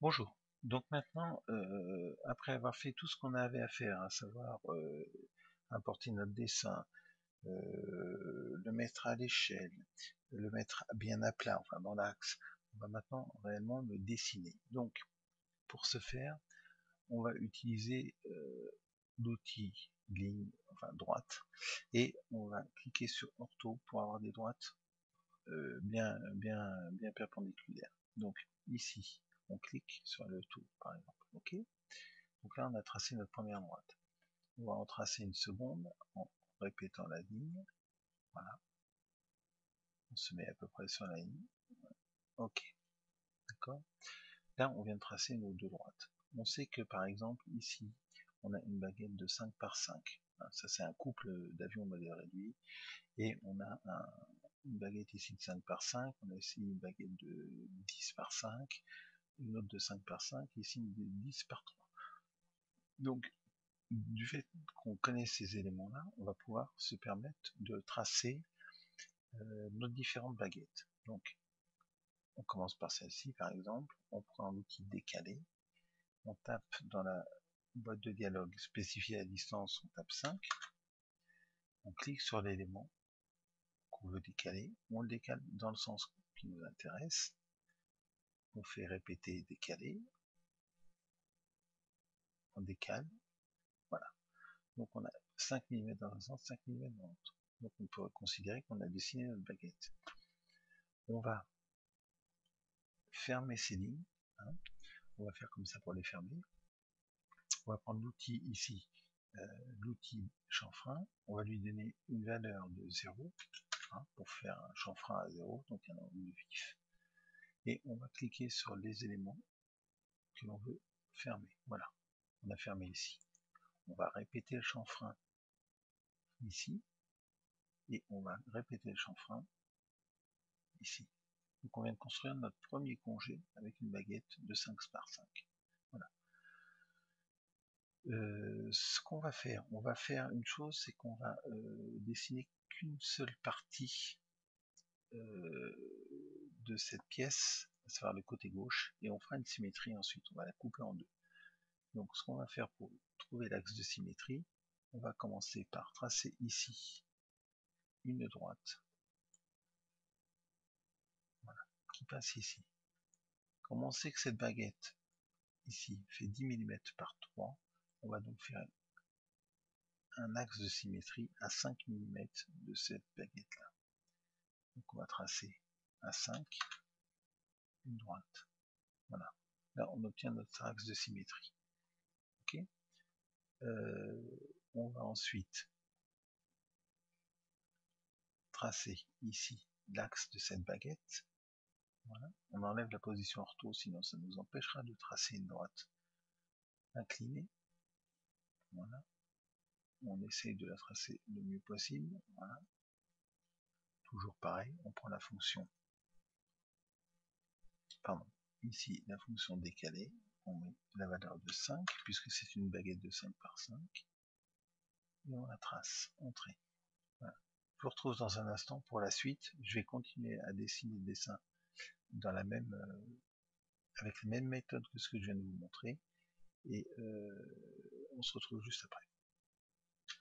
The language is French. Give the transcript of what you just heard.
Bonjour. Donc maintenant, après avoir fait tout ce qu'on avait à faire, à savoir importer notre dessin, le mettre à l'échelle, le mettre bien à plat, enfin dans l'axe, on va maintenant réellement le dessiner. Donc, pour ce faire, on va utiliser l'outil ligne, enfin droite, et on va cliquer sur Ortho pour avoir des droites bien perpendiculaires. Donc ici, on clique sur le tout, par exemple. Ok. Donc là, on a tracé notre première droite. On va en tracer une seconde en répétant la ligne. Voilà. On se met à peu près sur la ligne. Ok. D'accord. Là, on vient de tracer nos deux droites. On sait que, par exemple, ici, on a une baguette de 5 par 5. Ça, c'est un couple d'avions modèle réduit. Et on a une baguette ici de 5 par 5. On a ici une baguette de 10 par 5. Une autre de 5 par 5. Et ici, une de 10 par 3. Donc, du fait qu'on connaît ces éléments-là, on va pouvoir se permettre de tracer nos différentes baguettes. Donc, on commence par celle-ci, par exemple. On prend l'outil décalé. On tape dans la boîte de dialogue spécifiée à distance, on tape 5. On clique sur l'élément qu'on veut décaler. On le décale dans le sens qui nous intéresse. On fait répéter décaler. On décale. Voilà. Donc on a 5 mm dans un sens, 5 mm dans l'autre. Donc on peut considérer qu'on a dessiné notre baguette. On va fermer ces lignes. On va faire comme ça pour les fermer. On va prendre l'outil ici, l'outil chanfrein. On va lui donner une valeur de 0 pour faire un chanfrein à 0, donc un angle vif. Et on va cliquer sur les éléments que l'on veut fermer. Voilà, on a fermé ici. On va répéter le chanfrein ici. Et on va répéter le chanfrein ici. Donc on vient de construire notre premier congé avec une baguette de 5 par 5. Voilà. Ce qu'on va faire une chose, c'est qu'on va dessiner qu'une seule partie de cette pièce, à savoir le côté gauche, et on fera une symétrie ensuite, on va la couper en deux. Donc ce qu'on va faire pour trouver l'axe de symétrie, on va commencer par tracer ici une droite, voilà, qui passe ici. Comme on sait que cette baguette ici fait 10 mm par 3, on va donc faire un axe de symétrie à 5 mm de cette baguette là. Donc on va tracer à 5 une droite. Voilà. Là on obtient notre axe de symétrie. Ok. On va ensuite tracer ici l'axe de cette baguette. Voilà. On enlève la position ortho, sinon ça nous empêchera de tracer une droite inclinée. Voilà. On essaye de la tracer le mieux possible. Voilà. Toujours pareil, on prend la fonction, pardon, ici la fonction décalée, on met la valeur de 5, puisque c'est une baguette de 5 par 5, et on la trace, entrée. Voilà. Je vous retrouve dans un instant pour la suite. Je vais continuer à dessiner le dessin dans la même, avec la même méthode que ce que je viens de vous montrer, et on se retrouve juste après.